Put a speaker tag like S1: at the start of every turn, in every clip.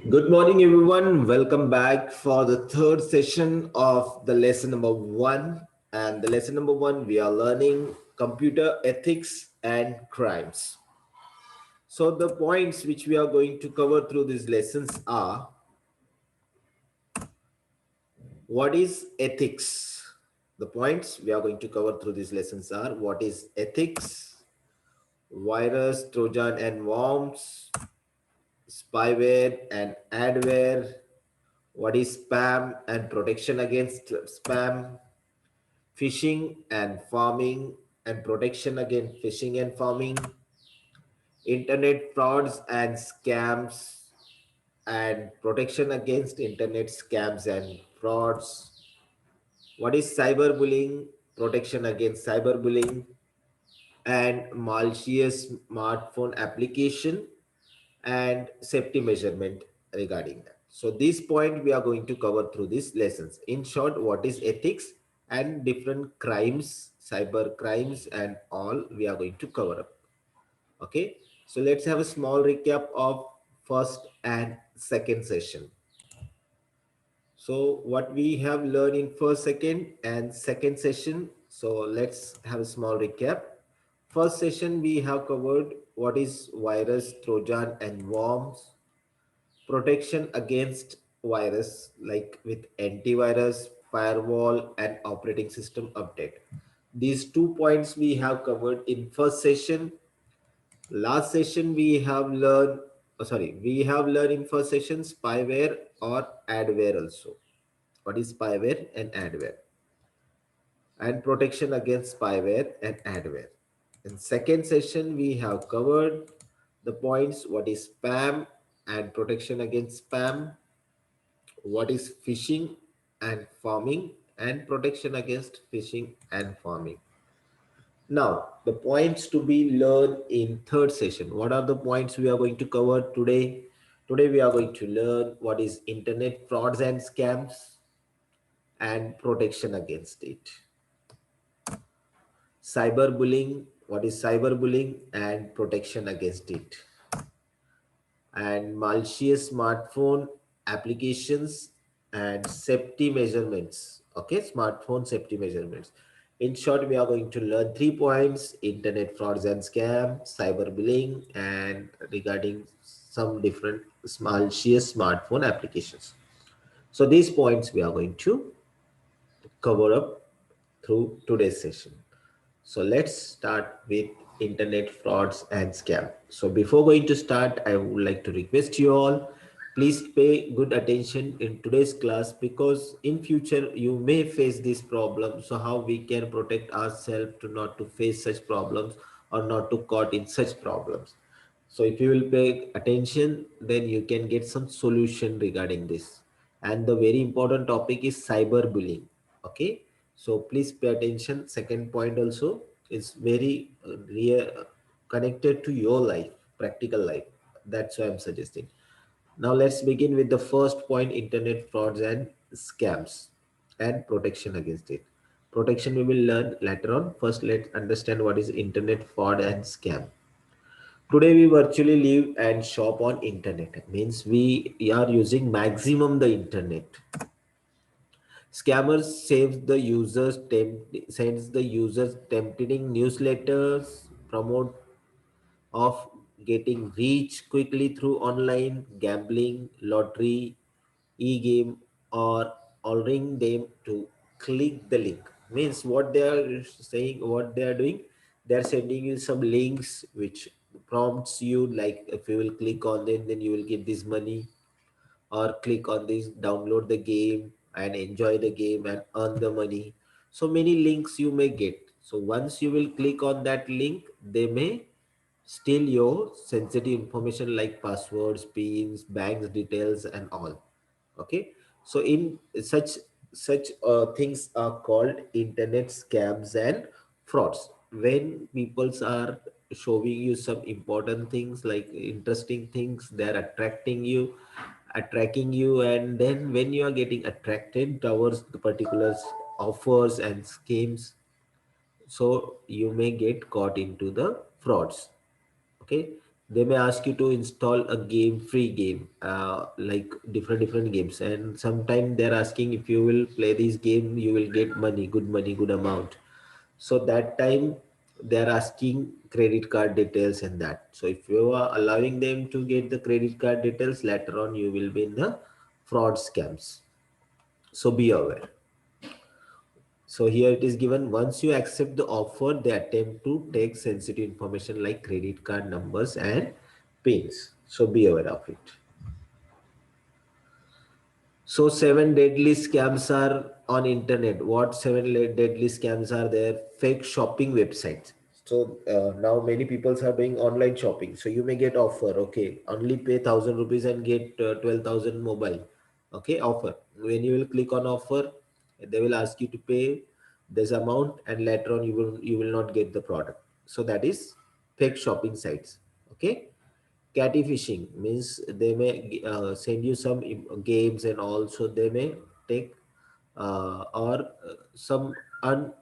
S1: Good morning, everyone. Welcome back for the third session of the lesson number one. And the lesson number one, we are learning computer ethics and crimes. So, the points which we are going to cover through these lessons are: what is ethics? The points we are going to cover through these lessons are: what is ethics, virus, Trojan, and worms, spyware and adware, what is spam and protection against spam, phishing and farming and protection against phishing and farming, internet frauds and scams and protection against internet scams and frauds, what is cyberbullying, protection against cyberbullying, and malicious smartphone application and safety measurement regarding that. So this point we are going to cover through these lessons. In short, what is ethics and different crimes, cyber crimes and all we are going to cover up. Okay. So let's have a small recap of first and second session. So what we have learned in first, second and second session. So let's have a small recap. First session we have covered what is virus, Trojan and worms, protection against virus like with antivirus, firewall and operating system update. These 2 points we have covered in first session. Last session we have learned, we have learned in first session spyware or adware also. What is spyware and adware? And protection against spyware and adware. In second session we have covered the points: what is spam and protection against spam, what is phishing and farming and protection against phishing and farming. Now, the points to be learned in third session. What are the points we are going to cover today? Today we are going to learn what is internet frauds and scams and protection against it. Cyberbullying, what is cyberbullying and protection against it. And malicious smartphone applications and safety measurements. Okay, smartphone safety measurements. In short, we are going to learn 3 points: internet frauds and scam, cyberbullying, and regarding some different malicious smartphone applications. So these points we are going to cover up through today's session. So let's start with internet frauds and scam. So before going to start, I would like to request you all, please pay good attention in today's class, because in future you may face this problem. So how we can protect ourselves to not to face such problems or not to caught in such problems. So if you will pay attention, then you can get some solution regarding this. And the very important topic is cyberbullying. Okay. So please pay attention. Second point also is very real, connected to your life, practical life. That's why I'm suggesting. Now let's begin with the first point: internet frauds and scams and protection against it. Protection we will learn later on. First, let's understand what is internet fraud and scam. Today we virtually live and shop on internet. Means we are using maximum the internet. Scammers sends the users tempting newsletters, promote of getting rich quickly through online gambling, lottery, e-game, or alluring them to click the link. Means what they are saying, what they are doing, they are sending you some links which prompts you, like if you will click on them, then you will get this money, or click on this, download the game and enjoy the game and earn the money. So many links you may get. So once you will click on that link, they may steal your sensitive information like passwords, pins, banks details and all. Okay. So in such things are called internet scams and frauds. When peoples are showing you some important things like interesting things, they're attracting you, and then when you are getting attracted towards the particular offers and schemes, so you may get caught into the frauds. Okay. They may ask you to install a game, free game, like different games, and sometime they're asking if you will play this game, you will get money, good amount. So that time they're asking credit card details and that. So if you are allowing them to get the credit card details, later on you will be in the fraud scams. So be aware. So here it is given, once you accept the offer, they attempt to take sensitive information like credit card numbers and pins. So be aware of it. So seven deadly scams are on internet. What seven deadly scams are there? Fake shopping websites. So now many people are doing online shopping. So you may get offer. Okay, only pay 1,000 rupees and get 12,000 mobile. Okay, offer. When you will click on offer, they will ask you to pay this amount, and later on you will not get the product. So that is fake shopping sites. Okay. Catty fishing means they may send you some games, and also they may take or some an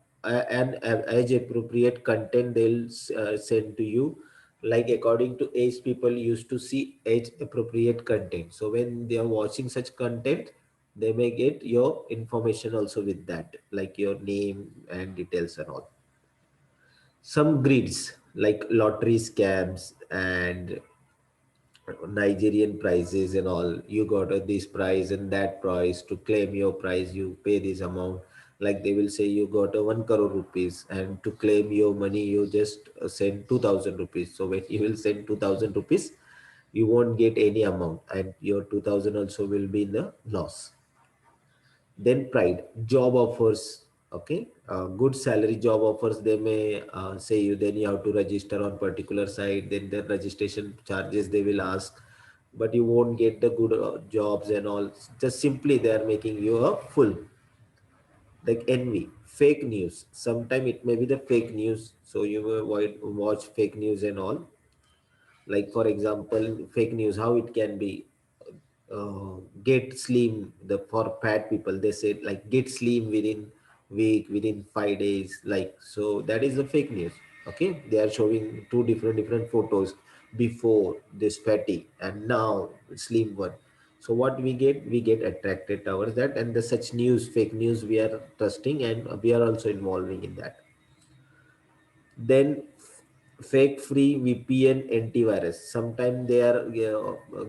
S1: age appropriate content they'll send to you, like according to age, people used to see age appropriate content. So when they are watching such content, they may get your information also with that, like your name and details and all. Some grids like lottery scams and Nigerian prices and all. You got this price and that price. To claim your price, you pay this amount. Like they will say you got a 1 crore rupees, and to claim your money, you just send 2,000 rupees. So when you will send 2,000 rupees, you won't get any amount, and your 2,000 also will be in the loss. Then pride, job offers. Okay, good salary job offers. They may say you, then you have to register on particular site. Then the registration charges they will ask, but you won't get the good jobs and all. Just simply they are making you a fool. Like envy, fake news. Sometimes it may be the fake news, so you will watch fake news and all. Like for example, fake news, how it can be, get slim, the for fat people they say like get slim within week, within 5 days, like. So that is the fake news. Okay, they are showing two different photos, before this fatty and now slim one. So what we get attracted towards that, and the such news, fake news, we are trusting, and we are also involving in that. Then fake free VPN antivirus. Sometimes they are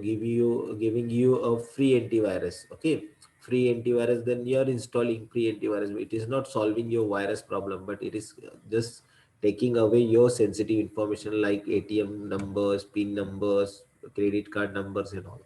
S1: giving you a free antivirus. Okay, free antivirus. Then you are installing free antivirus. It is not solving your virus problem, but it is just taking away your sensitive information like ATM numbers, PIN numbers, credit card numbers, and all.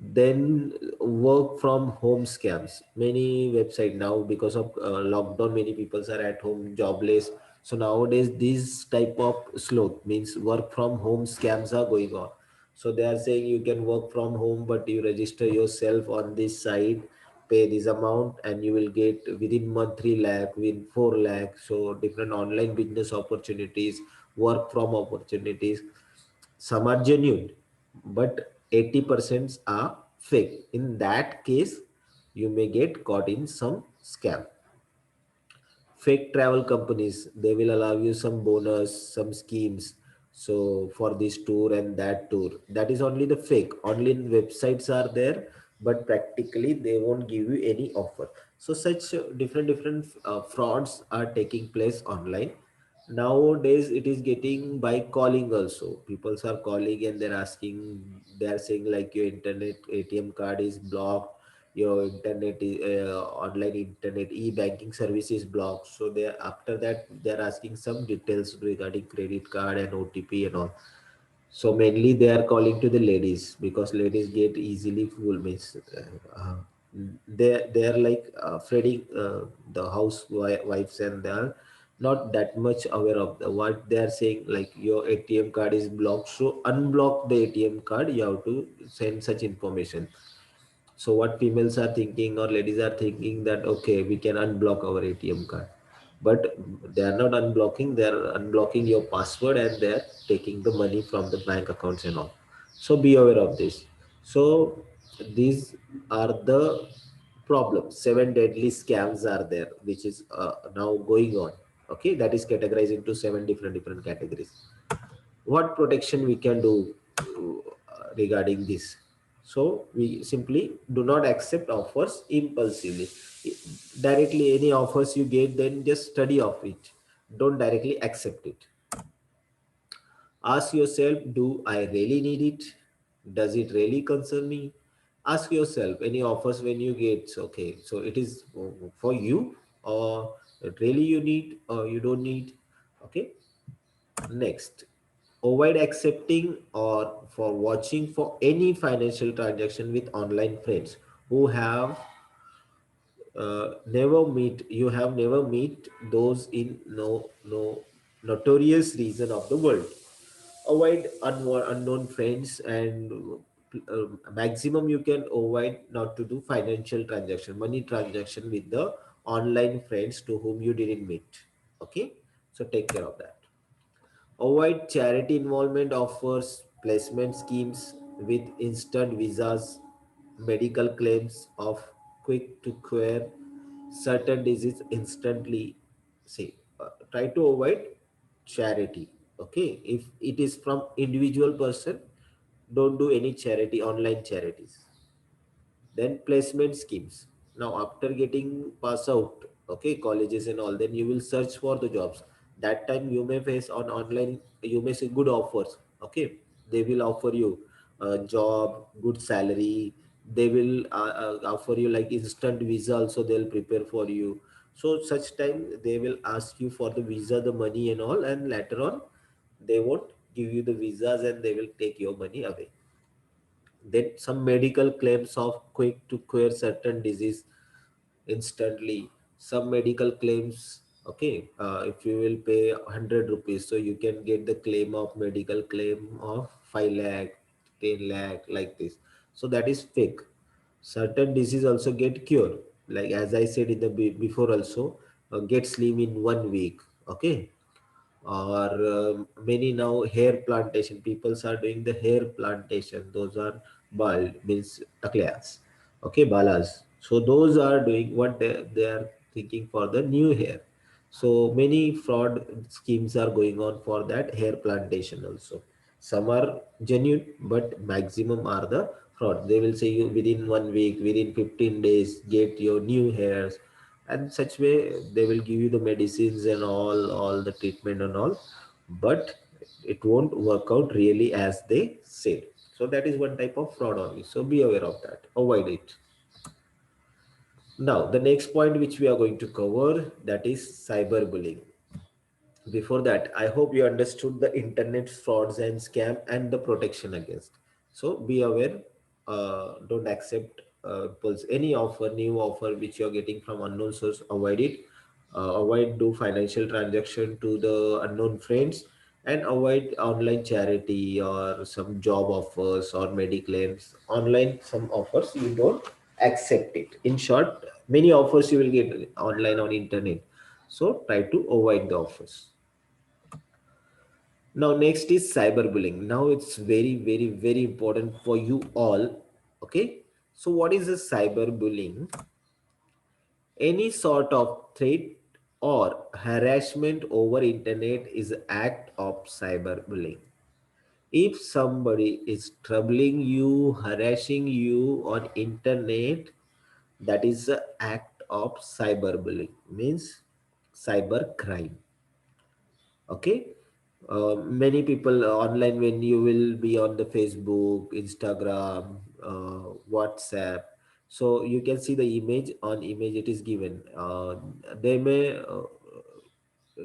S1: Then work from home scams. Many website now, because of lockdown, many people are at home jobless. So nowadays this type of slow means work from home scams are going on. So they are saying you can work from home, but you register yourself on this site, pay this amount, and you will get within month 3 lakh, within 4 lakh. So different online business opportunities, work from opportunities. Some are genuine, but 80% are fake. In that case, you may get caught in some scam. Fake travel companies, they will allow you some bonus, some schemes. So for this tour and that tour, that is only the fake. Only websites are there, but practically they won't give you any offer. So such different frauds are taking place online. Nowadays it is getting by calling also. People are calling and they're asking, they're saying like your internet ATM card is blocked, your internet online internet e-banking service is blocked. So they, after that, they're asking some details regarding credit card and OTP and all. So mainly they are calling to the ladies, because ladies get easily fooled. Means they are like Freddy, the housewives, and they are not that much aware of what they are saying. Like your ATM card is blocked, so unblock the ATM card. You have to send such information. So what females are thinking, or ladies are thinking, that okay, we can unblock our ATM card, but they are not unblocking. They are unblocking your password, and they are taking the money from the bank accounts and all. So be aware of this. So these are the problems. Seven deadly scams are there, which is now going on. Okay, that is categorized into seven different categories. What protection we can do regarding this? So we simply do not accept offers impulsively. Directly any offers you get, then just study of it, don't directly accept it. Ask yourself, do I really need it? Does it really concern me? Ask yourself any offers when you get, okay, so it is for you, or it really you need or you don't need. Okay. Next, avoid accepting or for watching for any financial transaction with online friends who have never meet those in no notorious region of the world. Avoid unknown friends, and maximum you can avoid not to do financial transaction, money transaction with the online friends to whom you didn't meet. Okay, so take care of that. Avoid charity involvement offers, placement schemes with instant visas, medical claims of quick to cure certain disease instantly. See, try to avoid charity. Okay, if it is from individual person, don't do any charity, online charities. Then placement schemes. Now after getting pass out, okay, colleges and all, then you will search for the jobs. That time you may face on online, you may see good offers. Okay, they will offer you a job, good salary. They will offer you like instant visa also, they'll prepare for you. So such time they will ask you for the visa, the money and all, and later on they won't give you the visas and they will take your money away. Then some medical claims of quick to cure certain disease instantly. Some medical claims, okay, if you will pay 100 rupees, so you can get the claim of medical claim of 5 lakh, 10 lakh, like this. So that is fake. Certain disease also get cured, like as I said in the before also, get slim in 1 week. Okay, or many now hair plantation peoples are doing the hair plantation, those are bald means taklayas. Okay, balas. So those are doing what they are thinking for the new hair. So many fraud schemes are going on for that hair plantation also. Some are genuine, but maximum are the fraud. They will say you within 1 week, within 15 days get your new hairs, and such way they will give you the medicines and all the treatment and all, but it won't work out really as they said. So that is one type of fraud only, so be aware of that, avoid it. Now the next point which we are going to cover, that is cyberbullying. Before that, I hope you understood the internet frauds and scam and the protection against. So be aware, don't accept any offer, new offer which you are getting from unknown source, avoid it. Avoid do financial transaction to the unknown friends, and avoid online charity or some job offers or mediclaims. Online some offers you don't accept it. In short, many offers you will get online on internet. So try to avoid the offers. Now, next is cyberbullying. Now, it's very, very, very important for you all. Okay. So, what is a cyberbullying? Any sort of threat or harassment over internet is an act of cyberbullying. If somebody is troubling you, harassing you on internet, that is an act of cyberbullying. Means cyber crime. Okay, many people online, when you will be on the Facebook, Instagram, WhatsApp, so you can see the image, on image it is given, they may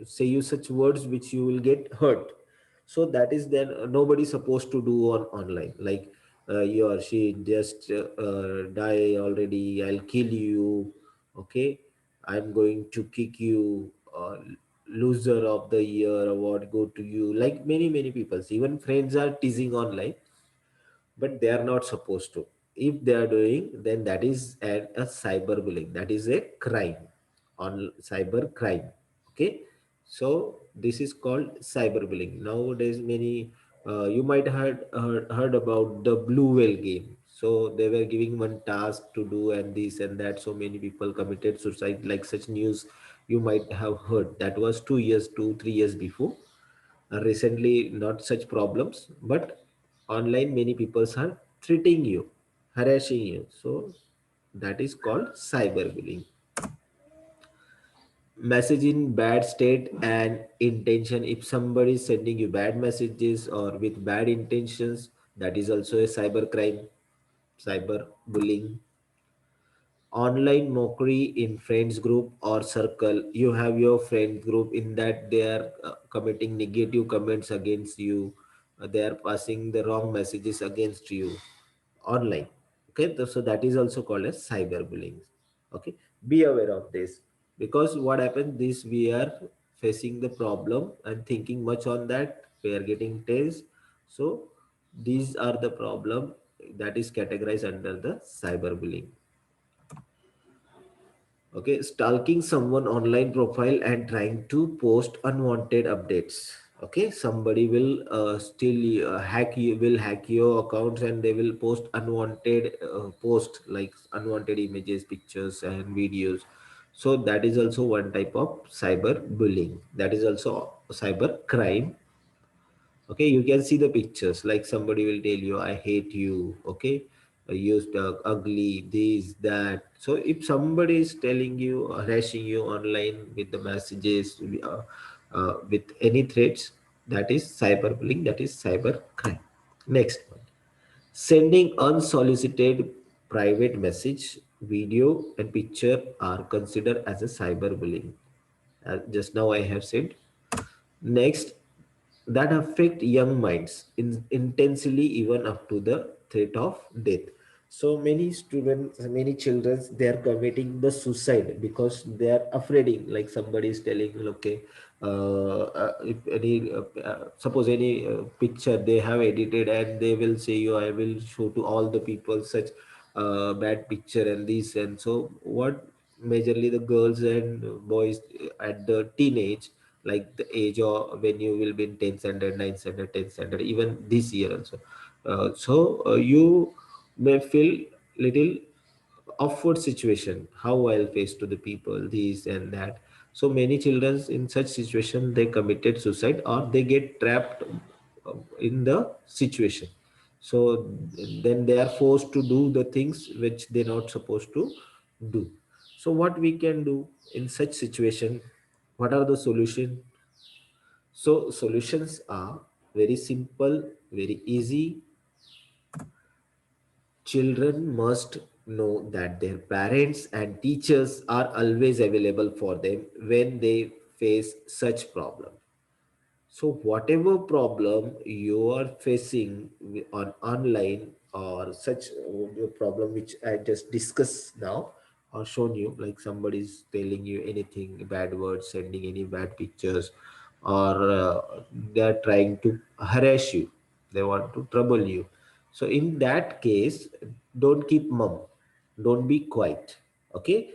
S1: say you such words which you will get hurt. So that is then nobody supposed to do on online, like you or she just die already, I'll kill you. Okay, I'm going to kick you, loser of the year award go to you, like many people, even friends are teasing online, but they are not supposed to. If they are doing, then that is a cyberbullying, that is a crime, on cyber crime. Okay, so this is called cyberbullying. Nowadays many, you might heard about the blue whale game. So they were giving one task to do and this and that, so many people committed suicide, like such news you might have heard. That was 2 years, 2 3 years before. Recently, not such problems, but online many people are treating you, harassing you. So that is called cyberbullying. Message in bad state and intention. If somebody is sending you bad messages or with bad intentions, that is also a cyber crime, cyber bullying. Online mockery in friends group or circle. You have your friend group, in that they are committing negative comments against you. They are passing the wrong messages against you online. Okay, so that is also called as cyberbullying. Okay, be aware of this, because what happens this, we are facing the problem and thinking much on that, we are getting tense. So these are the problem that is categorized under the cyberbullying. Okay, stalking someone online profile and trying to post unwanted updates. Okay, somebody will still hack your accounts, and they will post unwanted post, like unwanted images, pictures, and videos. So that is also one type of cyber bullying. That is also cyber crime. Okay, you can see the pictures, like somebody will tell you, I hate you. Okay, you ugly, this, that. So if somebody is telling you, harassing you online with the messages, with any threats, that is cyberbullying, that is cyber crime. Next one, sending unsolicited private message, video and picture are considered as a cyberbullying. Just now I have said. Next, that affect young minds intensely, even up to the threat of death. So many students, many children, they are committing the suicide because they are afraid, like somebody is telling, okay, if any suppose any picture they have edited, and they will say you, I will show to all the people such bad picture and this. And so what, majorly the girls and boys at the teenage, like the age of when you will be in 10th standard, 9th standard, 10th standard, even this year also. You may feel little awkward situation, how I'll face to the people, this and that. So many children in such situation, they committed suicide or they get trapped in the situation. So then they are forced to do the things which they're not supposed to do. So what we can do in such situation, what are the solution? So solutions are very simple, very easy. Children must know that their parents and teachers are always available for them when they face such problem. So whatever problem you are facing on online, or such problem which I just discussed now or shown you, like somebody is telling you anything bad words, sending any bad pictures, or they are trying to harass you, they want to trouble you. So in that case, don't keep mum, don't be quiet. Okay,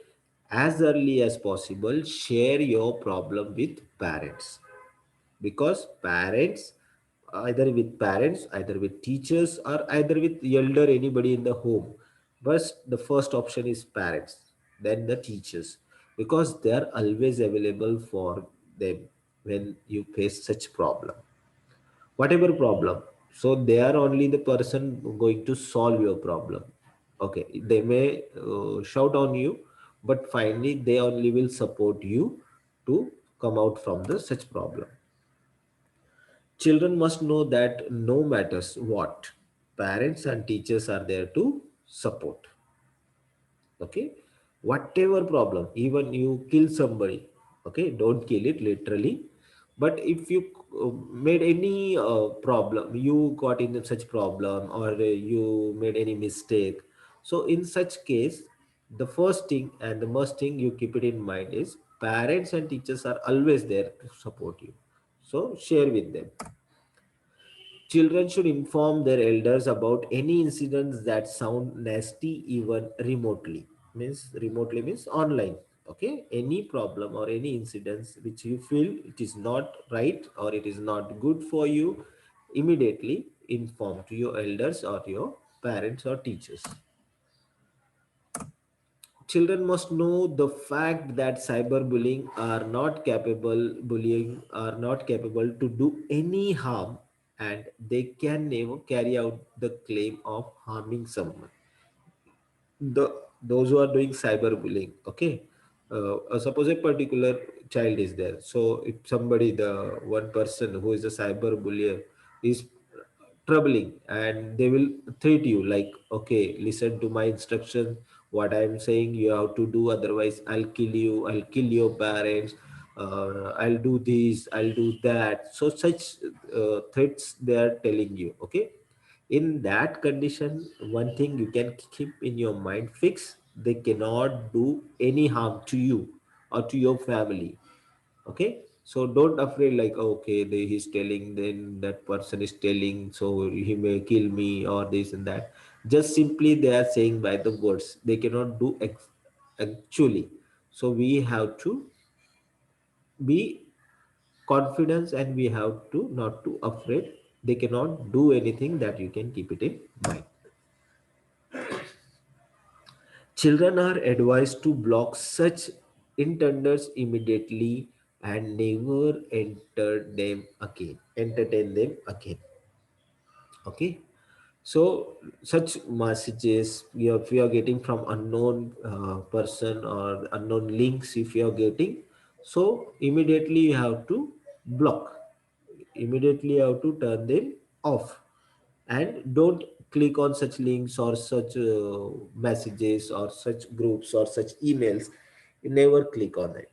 S1: as early as possible, share your problem with parents, because parents, either with teachers or either with elder anybody in the home, but the first option is parents, then the teachers, because they are always available for them when you face such problem, whatever problem. So they are only the person going to solve your problem. Okay, they may shout on you, but finally they only will support you to come out from the such problem. Children must know that no matters what, parents and teachers are there to support. Okay, whatever problem, even you kill somebody, okay, don't kill it literally, but if you made any problem, you got in such problem, or you made any mistake, so in such case, the first thing and the most thing you keep it in mind is parents and teachers are always there to support you. So share with them. Children should inform their elders about any incidents that sound nasty, even remotely. Means online. Okay, any problem or any incidents which you feel it is not right or it is not good for you, immediately inform to your elders or your parents or teachers. children must know the fact that bullying are not capable to do any harm, and they can never carry out the claim of harming someone. The those who are doing cyberbullying, okay, suppose a particular child is there. So if somebody, the one person who is a cyber bullier, is troubling, and they will treat you like, okay, listen to my instruction, what I am saying you have to do, otherwise I'll kill you, I'll kill your parents, I'll do this, I'll do that. So such threats they are telling you, okay. In that condition, one thing you can keep in your mind fix: they cannot do any harm to you or to your family, okay. So don't afraid like, okay, he's telling, then that person is telling, so he may kill me or this and that. Just simply they are saying by the words, they cannot do actually. So we have to be confidence, and we have to not too afraid. They cannot do anything, that you can keep it in mind. Children are advised to block such intenders immediately and never entertain them again. Okay. So such messages, if you are getting from unknown person or unknown links, if you are getting, so immediately you have to block. Immediately you have to turn them off, and don't click on such links or such messages or such groups or such emails. You never click on it.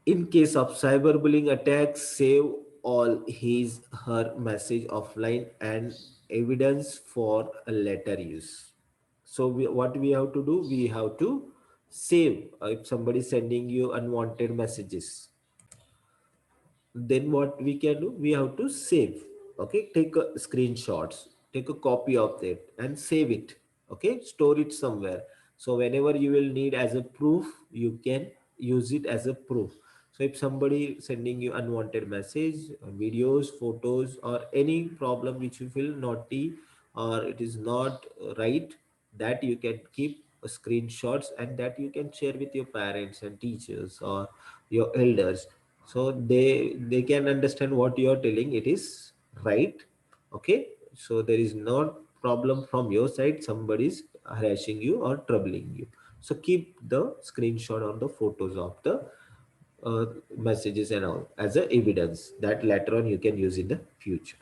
S1: In case of cyberbullying attacks, save all his her message offline and evidence for a later use. So what we have to do, we have to save. If somebody is sending you unwanted messages, then what we can do, we have to save. Okay, take a screenshots, take a copy of it and save it. Okay, store it somewhere, so whenever you will need as a proof, you can use it as a proof. So if somebody sending you unwanted message, videos, photos, or any problem which you feel naughty or it is not right, that you can keep screenshots, and that you can share with your parents and teachers or your elders, so they can understand what you are telling, it is right. Okay, so there is no problem from your side, somebody is harassing you or troubling you. So keep the screenshot or the photos of the messages and all as a evidence that later on you can use in the future.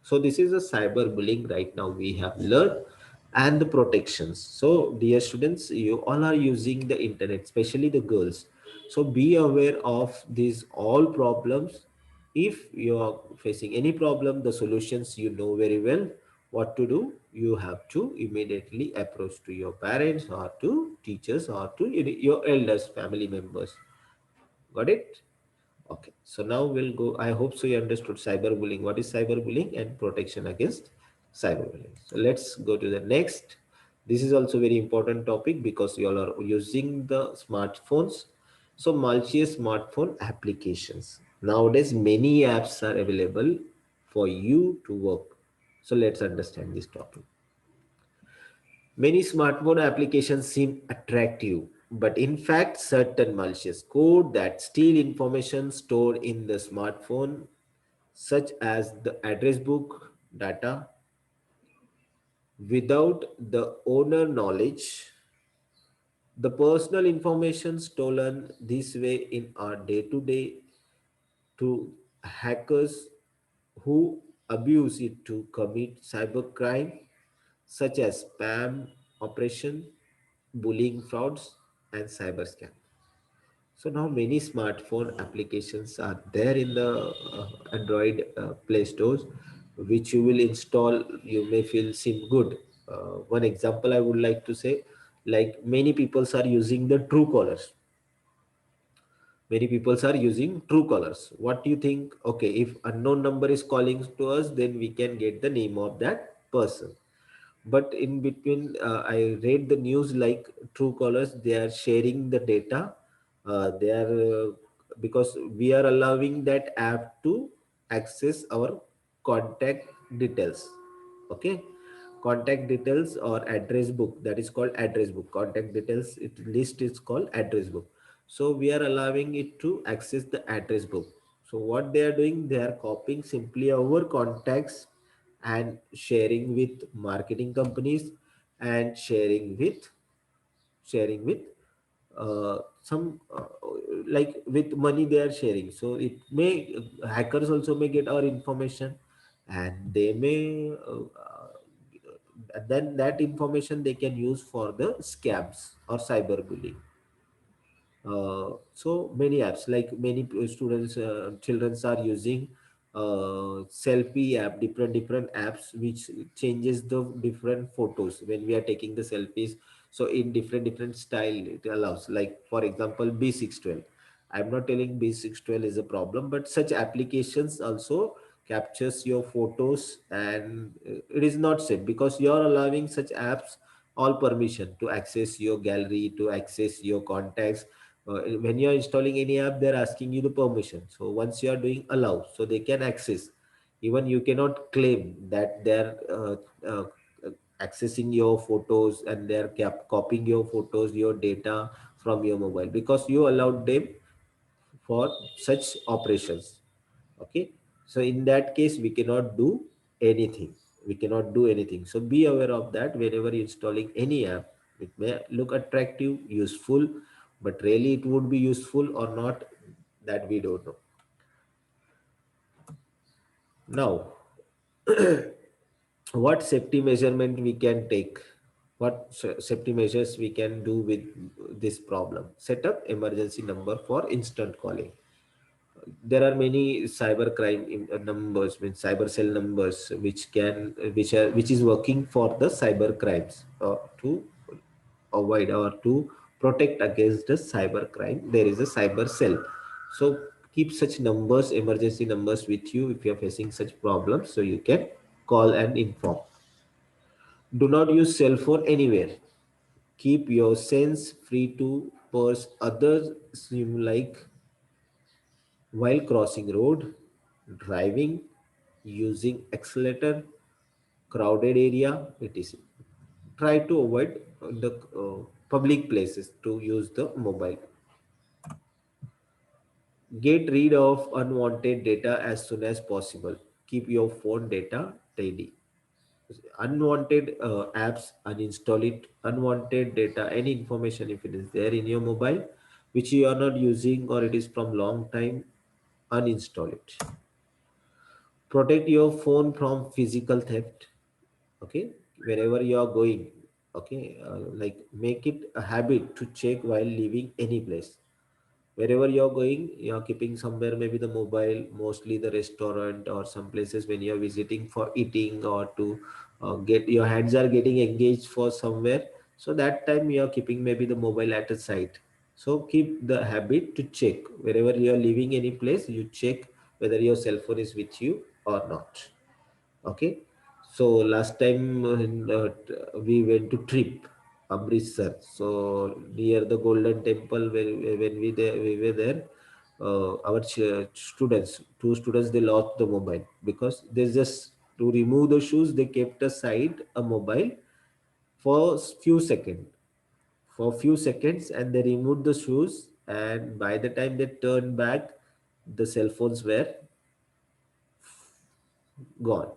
S1: So this is a cyberbullying right now we have learned, and the protections. So dear students, you all are using the internet, especially the girls. So be aware of these all problems. If you are facing any problem, the solutions you know very well what to do. You have to immediately approach to your parents or to teachers or to your elders, family members. Got it? Okay, so now we'll go. I hope so you understood cyberbullying. What is cyberbullying and protection against cyberbullying? So let's go to the next. This is also very important topic because you all are using the smartphones. So malicious smartphone applications. Nowadays, many apps are available for you to work. So let's understand this topic. Many smartphone applications seem attractive, but in fact, certain malicious code that steal information stored in the smartphone, such as the address book data, without the owner knowledge. The personal information stolen this way in our day to day to hackers who abuse it to commit cybercrime such as spam operation, bullying frauds, and cyber scam. So now many smartphone applications are there in the Android Play stores, which you will install. You may feel seem good. One example I would like to say, like many people are using the Truecaller. Many people are using Truecallers. What do you think? Okay, if unknown number is calling to us, then we can get the name of that person. But in between, I read the news like Truecallers, they are sharing the data. They are because we are allowing that app to access our contact details. Okay, contact details or address book, that is called address book. Contact details list is called address book. So we are allowing it to access the address book. So what they are doing, they are copying simply our contacts and sharing with marketing companies and sharing with some like with money they are sharing. So it may, hackers also may get our information, and they may then that information they can use for the scams or cyberbullying. So many apps, like many students, children are using selfie app, different apps which changes the different photos when we are taking the selfies. So in different style it allows, like for example B612. I'm not telling B612 is a problem, but such applications also captures your photos, and it is not safe because you are allowing such apps all permission to access your gallery, to access your contacts. When you are installing any app, they're asking you the permission. So once you are doing allow, so they can access. Even you cannot claim that they're uh, accessing your photos and they're copying your photos, your data from your mobile, because you allowed them for such operations. Okay, so in that case we cannot do anything. So be aware of that whenever you're installing any app. It may look attractive, useful, but really it would be useful or not, that we don't know. Now, what safety measurement we can take? What safety measures we can do with this problem? Set up emergency number for instant calling. There are many cyber crime numbers, means cyber cell numbers, which is working for the cyber crimes, to avoid or to protect against the cyber crime. There is a cyber cell. So keep such numbers, emergency numbers with you if you are facing such problems, so you can call and inform. Do not use cell phone anywhere. Keep your sense free to purse others, like while crossing road, driving, using accelerator, crowded area, etc. Try to avoid the public places to use the mobile. Get rid of unwanted data as soon as possible. Keep your phone data tidy. Unwanted apps, uninstall it. Unwanted data, any information if it is there in your mobile which you are not using or it is from long time, uninstall it. Protect your phone from physical theft. Okay, wherever you are going. Okay, like make it a habit to check while leaving any place. Wherever you're going, you're keeping somewhere, maybe the mobile, mostly the restaurant or some places when you're visiting for eating or to get your hands are getting engaged for somewhere. So that time you're keeping maybe the mobile at a side. So keep the habit to check wherever you're leaving any place, you check whether your cell phone is with you or not. Okay, so last time we went to trip Amritsar. So near the Golden Temple, when we were there, our students, two students, they lost the mobile because they just to remove the shoes, they kept aside a mobile for few seconds, and they removed the shoes. And by the time they turned back, the cell phones were gone.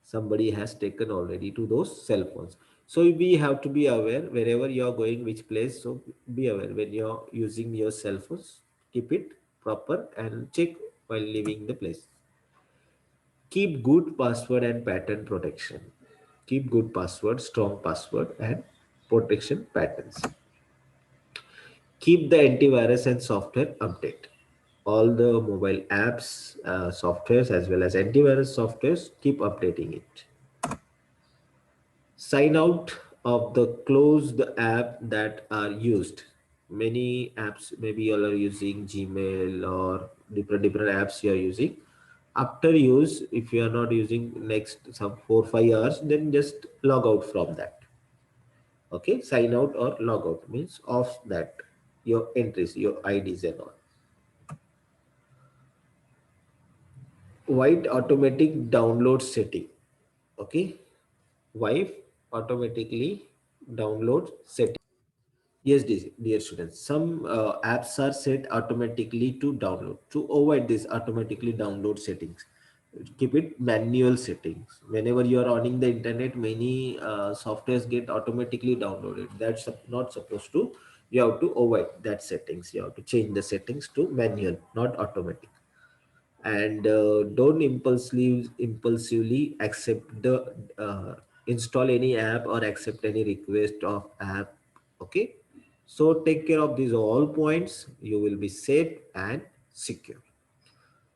S1: Somebody has taken already to those cell phones. So we have to be aware wherever you are going, which place. So be aware when you're using your cell phones, keep it proper and check while leaving the place. Keep good password and pattern protection. Keep good password, strong password and protection patterns. Keep the antivirus and software update. All the mobile apps, softwares as well as antivirus softwares, keep updating it. Sign out of the closed app that are used. Many apps, maybe you all are using Gmail or different apps you are using. After use, if you are not using next some 4 5 hours, then just log out from that. Okay, sign out or log out means off that your entries, your IDs and all. White automatic download setting. Okay, wife automatically download settings. Yes, dear students, some apps are set automatically to download. To avoid this automatically download settings, keep it manual settings. Whenever you are on the internet, many softwares get automatically downloaded. That's not supposed to. You have to avoid that settings. You have to change the settings to manual, not automatic. And don't impulsively accept the install any app or accept any request of app. Okay, so take care of these all points. You will be safe and secure.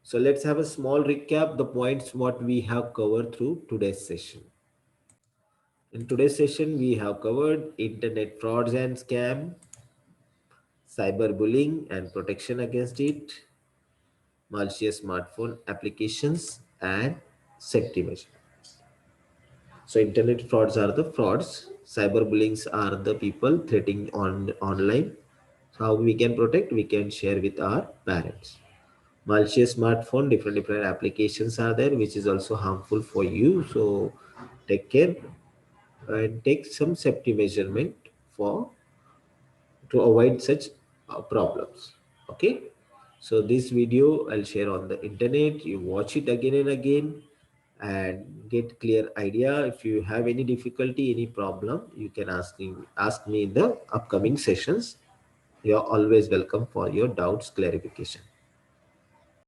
S1: So let's have a small recap the points what we have covered through today's session. In today's session we have covered internet frauds and scam, cyberbullying and protection against it, malicious smartphone applications, and safety measures. So internet frauds are the frauds. Cyberbullying are the people threatening on online. So how we can protect? We can share with our parents. Malicious smartphone, different applications are there, which is also harmful for you. So take care and take some safety measurement for to avoid such problems. Okay. So this video I'll share on the internet. You watch it again and again and get clear idea. If you have any difficulty, any problem, you can ask me in the upcoming sessions. You're always welcome for your doubts clarification.